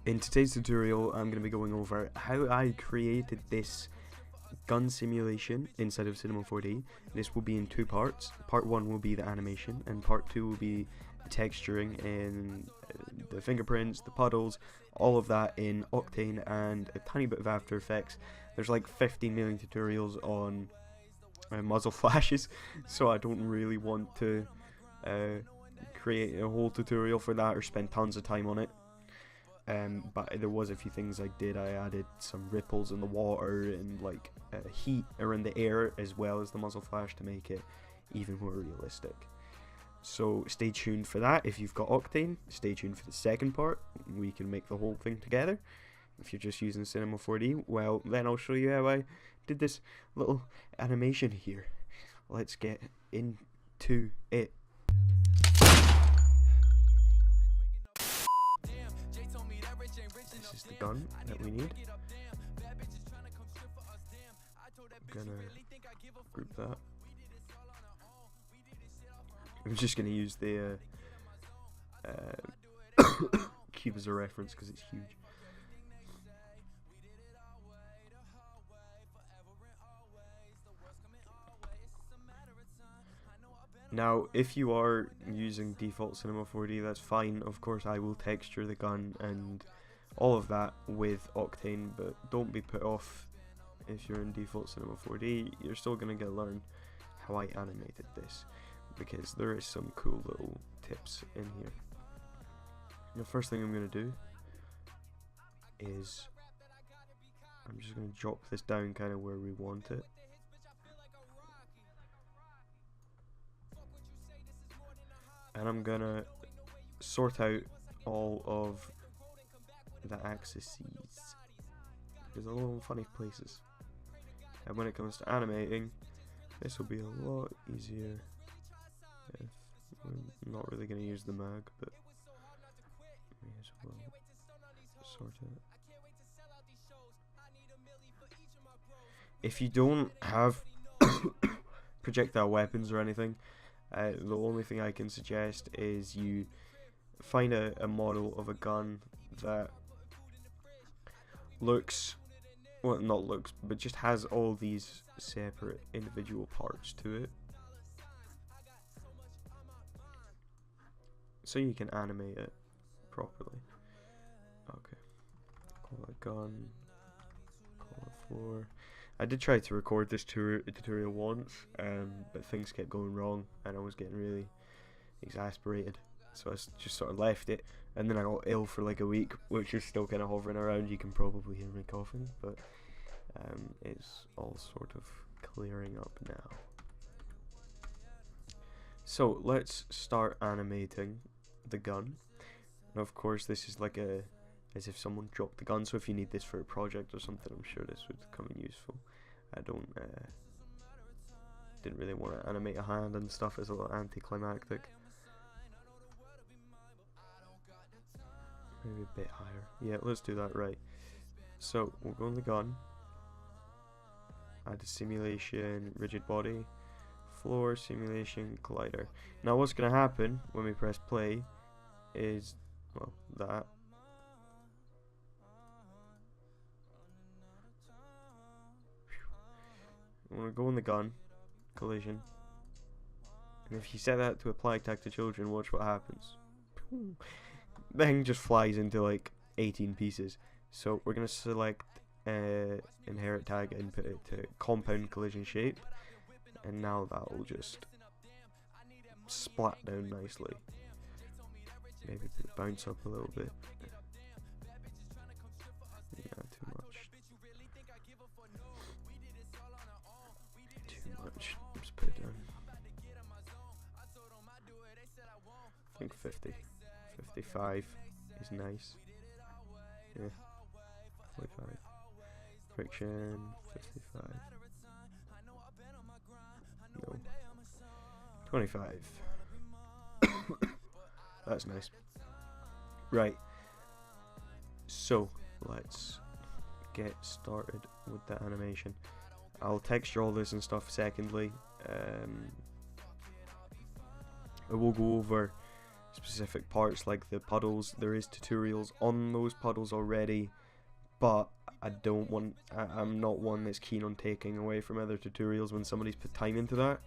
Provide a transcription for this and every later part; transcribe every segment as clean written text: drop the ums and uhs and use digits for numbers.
In today's tutorial, I'm going to be going over how I created this gun simulation inside of Cinema 4D. This will be in two parts. Part 1 will be the animation, and part 2 will be the texturing in the fingerprints, the puddles, all of that in Octane and a tiny bit of After Effects. There's like 15 million tutorials on Muzzle Flashes, so I don't really want to create a whole tutorial for that or spend tons of time on it. But there was a few things I did. I added some ripples in the water and like heat around the air as well as the muzzle flash to make it even more realistic. So stay tuned for that. If you've got Octane, stay tuned for the second part. We can make the whole thing together. If you're just using Cinema 4D, well, then I'll show you how I did this little animation here. Let's get into it. This is the gun that we need. I'm gonna group that. I'm just gonna use the cube as a reference because it's huge. Now, if you are using default Cinema 4D, that's fine. Of course, I will texture the gun and all of that with Octane, but don't be put off if you're in default Cinema 4D. You're still going to learn how I animated this, because there is some cool little tips in here. The first thing I'm going to do is I'm just going to drop this down kind of where we want it. And I'm going to sort out all of the axes. There's a lot of funny places. And when it comes to animating, this will be a lot easier. If we're not really going to use the mag, but may as well sort it. If you don't have projectile weapons or anything, the only thing I can suggest is you find a model of a gun that looks, well, not looks, but just has all these separate individual parts to it, so you can animate it properly. Okay, call it gun, call it floor. I did try to record this tutorial once, but things kept going wrong and I was getting really exasperated, so I just sort of left it, and then I got ill for like a week, which is still kind of hovering around. You can probably hear me coughing, but it's all sort of clearing up now. So let's start animating the gun. And of course this is like as if someone dropped the gun, so if you need this for a project or something, I'm sure this would come in useful. I didn't really want to animate a hand and stuff, it's a little anticlimactic. Maybe a bit higher. Yeah, let's do that. Right, so we'll go on the gun, add a simulation, rigid body, floor, simulation, collider. Now what's going to happen when we press play is, well, that. I'm going to go on the gun, collision, and if you set that to apply tag to children, watch what happens. The thing just flies into like 18 pieces. So we're going to select inherit tag and put it to compound collision shape, and now that will just splat down nicely. Maybe put it bounce up a little bit. Yeah, too much. Let's put it down. I think 50. 55 is nice. Yeah. 45. Friction. 55. No. 25. That's nice. Right. So let's get started with the animation. I'll texture all this and stuff secondly. I will go over specific parts like the puddles. There is tutorials on those puddles already, but I'm not one that's keen on taking away from other tutorials when somebody's put time into that.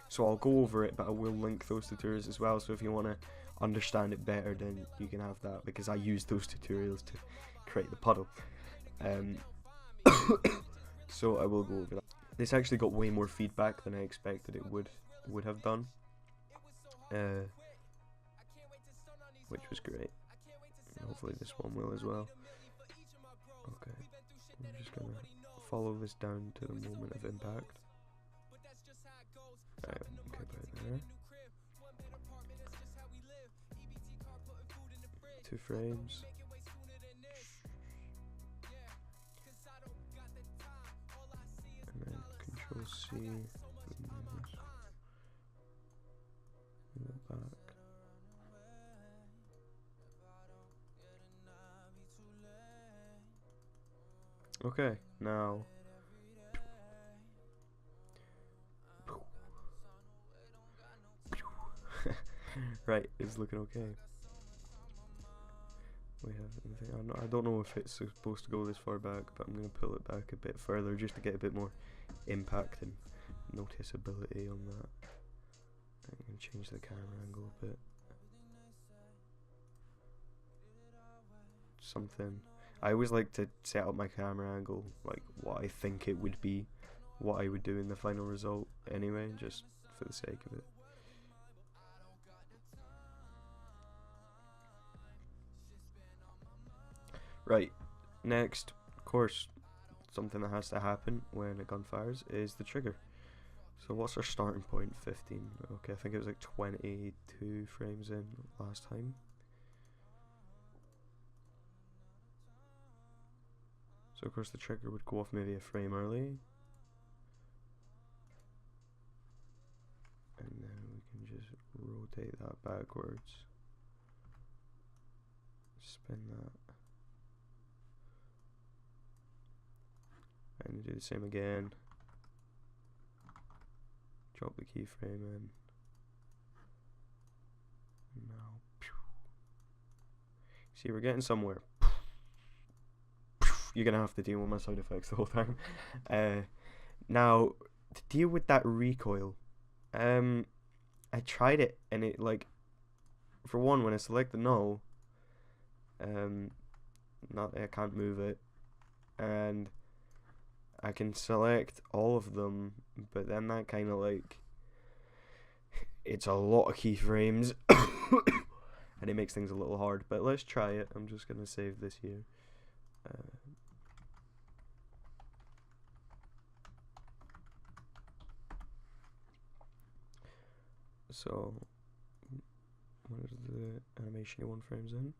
So I'll go over it, but I will link those tutorials as well, so if you want to understand it better, then you can have that, because I use those tutorials to create the puddle. So I will go over that. This actually got way more feedback than I expected it would have done, which was great. Hopefully this one will as well. Okay, I'm just gonna follow this down to the moment of impact. Okay, right there. 2 frames. And then Control C. In the back. Okay, now. Right, it's looking okay. We have anything. I don't know if it's supposed to go this far back, but I'm going to pull it back a bit further just to get a bit more impact and noticeability on that. I'm going to change the camera angle a bit. Something. I always like to set up my camera angle like what I think it would be, what I would do in the final result anyway, just for the sake of it. Right, next, of course, something that has to happen when a gun fires is the trigger. So what's our starting point? 15. Okay, I think it was like 22 frames in last time. So of course the trigger would go off maybe a frame early. And then we can just rotate that backwards. Spin that. And do the same again. Drop the keyframe in. And now, see, we're getting somewhere. You're gonna have to deal with my sound effects the whole time. Now, to deal with that recoil, I tried it, and it, like, for one, when I select the null, I can't move it, and I can select all of them, but then that kind of, like, it's a lot of keyframes, and it makes things a little hard, but let's try it. I'm just gonna save this here. So, what is the animation you want frames in?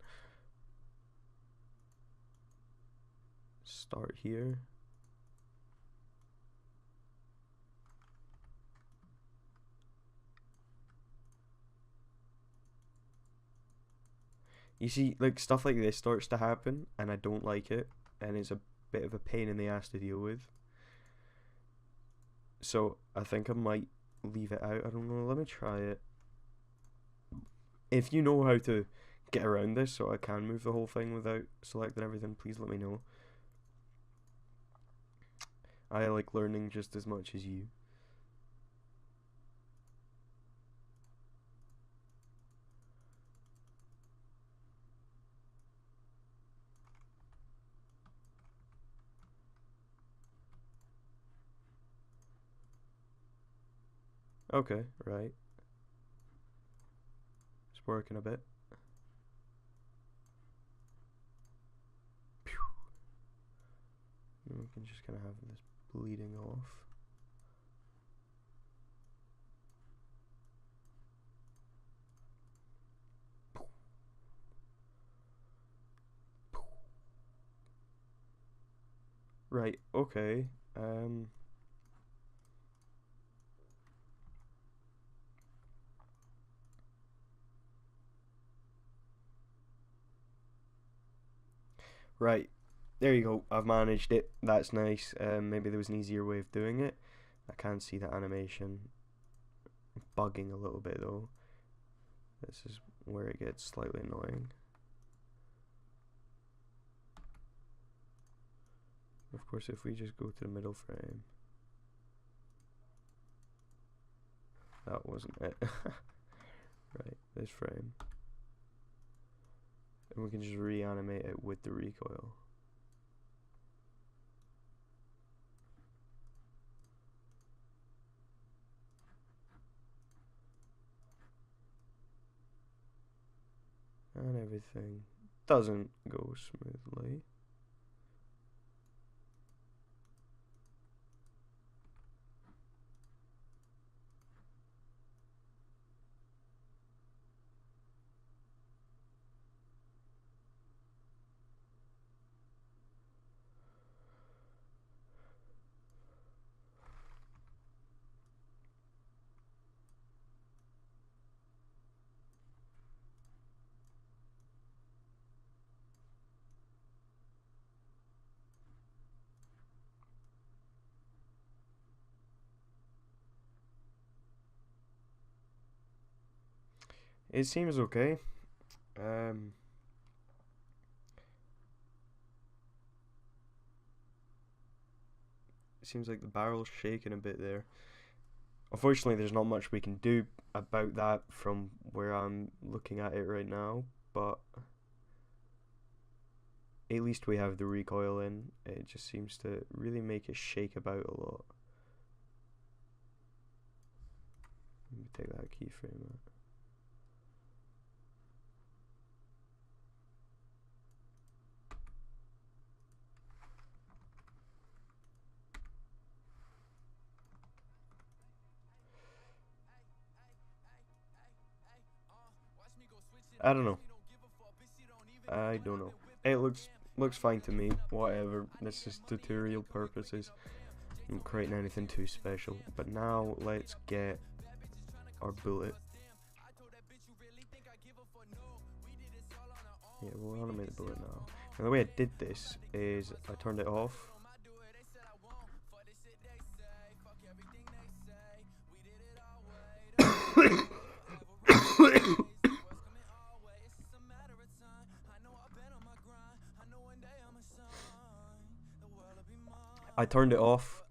Start here. You see, like, stuff like this starts to happen, and I don't like it, and it's a bit of a pain in the ass to deal with. So, I think I might leave it out. I don't know, let me try it. If you know how to get around this so I can move the whole thing without selecting everything, please let me know. I like learning just as much as you. Okay, right. It's working a bit. And we can just kind of have this bleeding off. Right, okay. Right, there you go. I've managed it. That's nice. Maybe there was an easier way of doing it. I can see the animation bugging a little bit though. This is where it gets slightly annoying. Of course, if we just go to the middle frame, that wasn't it. Right, this frame, and we can just reanimate it with the recoil. And everything doesn't go smoothly. It seems okay. It seems like the barrel's shaking a bit there. Unfortunately, there's not much we can do about that from where I'm looking at it right now, but at least we have the recoil in. It just seems to really make it shake about a lot. Let me take that keyframe out. I don't know. I don't know. It looks fine to me. Whatever. This is tutorial purposes. I'm creating anything too special. But now let's get our bullet. Yeah, we'll animate the bullet now. And the way I did this is I turned it off. I turned it off.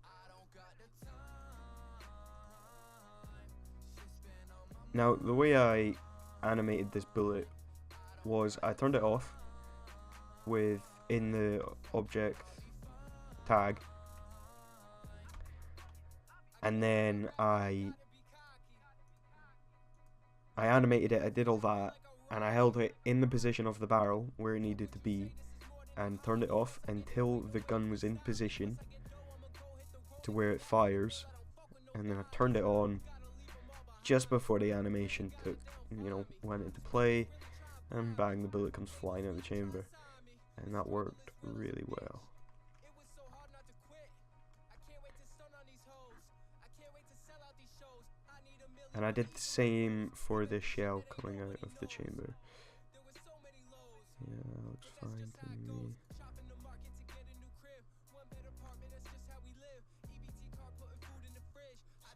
Now, the way I animated this bullet was I turned it off in the object tag, and then I animated it. I did all that, and I held it in the position of the barrel where it needed to be, and turned it off until the gun was in position to where it fires, and then I turned it on just before the animation went into play, and bang, the bullet comes flying out of the chamber, and that worked really well. And I did the same for the shell coming out of the chamber. Yeah, that looks fine to me.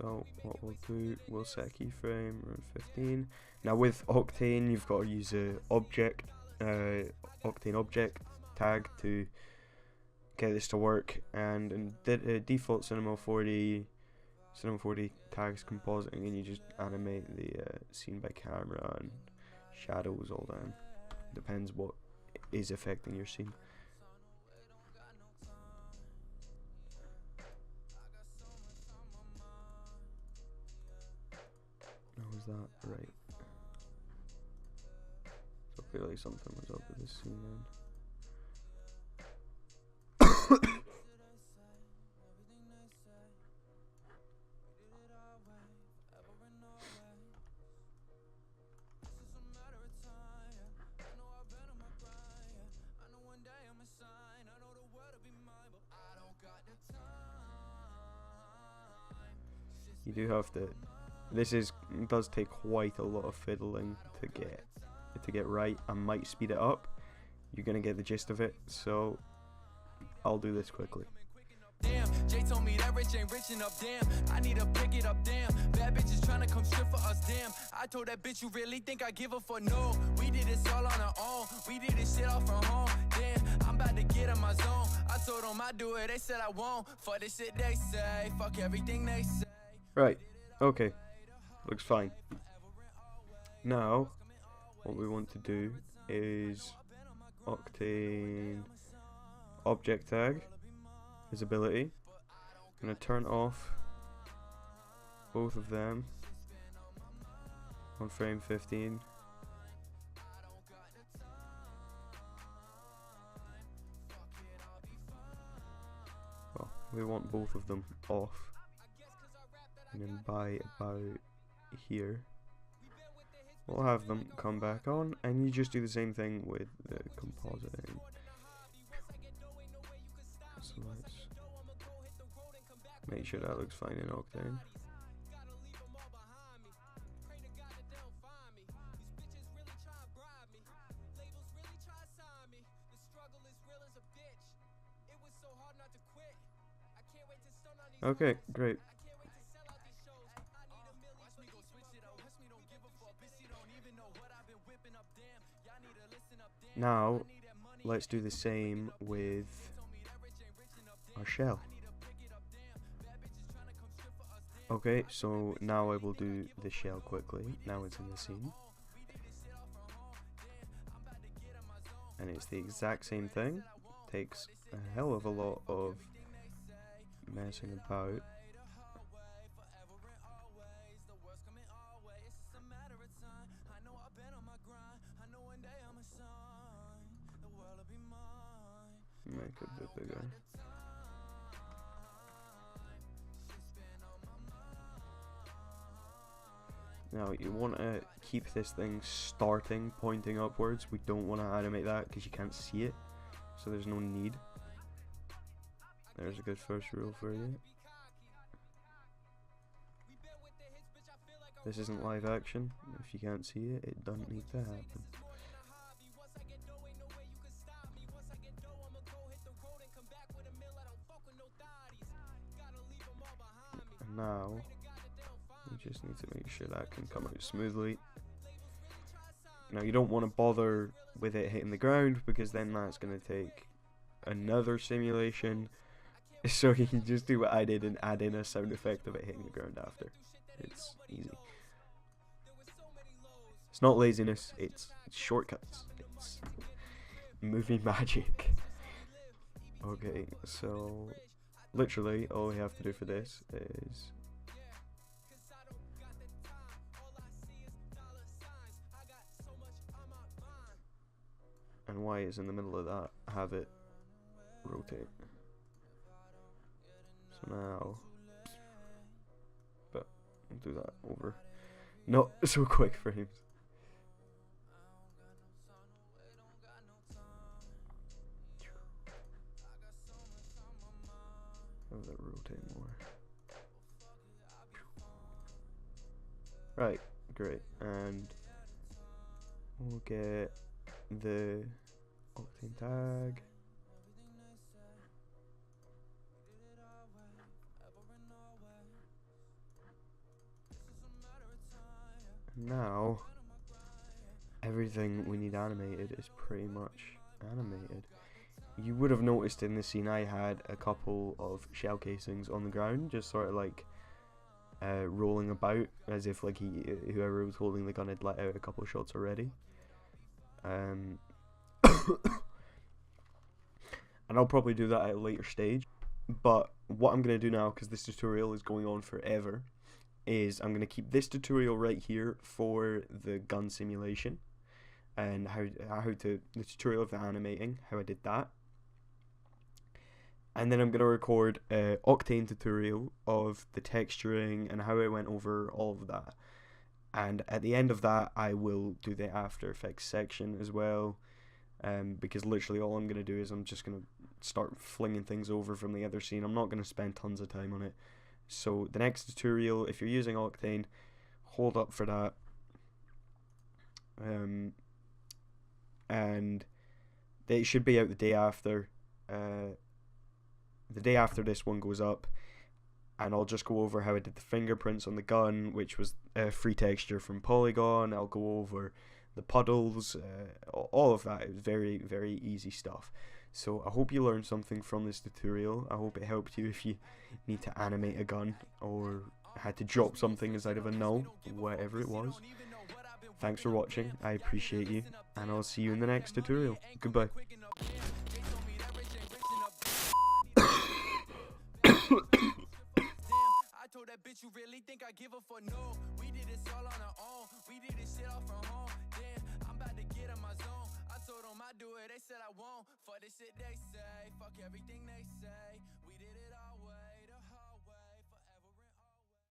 So what we'll do, we'll set a keyframe around 15. Now with Octane, you've got to use a Octane object tag to get this to work. And in default Cinema 40 tags compositing, and you just animate the scene by camera and shadows all down. Depends what is affecting your scene. Was that right? So I feel like something was up with this scene then. You do have to. This does take quite a lot of fiddling to get right. I might speed it up. You're gonna get the gist of it, so I'll do this quickly. Jay told me that rich ain't rich enough, damn. I need to pick it up, damn. Bad bitches trying to come strip for us, damn. I told that bitch, you really think I give a fuck? No, we did this all on our own. We did this shit off from home, damn. I'm about to get in my zone. I told them I do it, they said I won't. Fuck this shit they say, fuck everything they say. Right, okay, looks fine. Now, what we want to do is Octane object tag, visibility. I'm going to turn off both of them on frame 15. Well, we want both of them off. And then by about here, we'll have them come back on, and you just do the same thing with the compositing. So let's make sure that looks fine in Octane. Okay, great. Now, let's do the same with our shell. Okay, so now I will do the shell quickly. Now it's in the scene. And it's the exact same thing. Takes a hell of a lot of messing about. Make it a bit bigger. Now you want to keep this thing starting, pointing upwards. We don't want to animate that because you can't see it, so there's no need. There's a good first rule for you. This isn't live action. If you can't see it, it doesn't need to happen. And now, we just need to make sure that can come out smoothly. Now you don't want to bother with it hitting the ground, because then that's going to take another simulation. So you can just do what I did and add in a sound effect of it hitting the ground after. It's easy. It's not laziness, it's shortcuts. It's movie magic. Okay, so literally all we have to do for this is and Y is in the middle of that, have it rotate. So now, but I'll do that over not so quick frames. Have that rotate more. Right, great, and we'll get the Octane tag. Now, everything we need animated is pretty much animated. You would have noticed in this scene I had a couple of shell casings on the ground, just sort of like rolling about, as if like whoever was holding the gun had let out a couple of shots already. And I'll probably do that at a later stage. But what I'm going to do now, because this tutorial is going on forever, is I'm going to keep this tutorial right here for the gun simulation and how to the tutorial of the animating, how I did that. And then I'm going to record a Octane tutorial of the texturing and how I went over all of that. And at the end of that, I will do the After Effects section as well. Because literally all I'm going to do is I'm just going to start flinging things over from the other scene. I'm not going to spend tons of time on it. So the next tutorial, if you're using Octane, hold up for that. And it should be out the day after the day after this one goes up, and I'll just go over how I did the fingerprints on the gun, which was a free texture from Polygon. I'll go over the puddles, all of that. It was very, very easy stuff. So I hope you learned something from this tutorial. I hope it helped you if you need to animate a gun or had to drop something inside of a null, whatever it was. Thanks for watching, I appreciate you, and I'll see you in the next tutorial. Goodbye. That bitch, you really think I give a fuck? No, we did this all on our own. We did this shit all from home. Damn, I'm about to get in my zone. I told them I do it, they said I won't. Fuck this shit they say, fuck everything they say. We did it our way.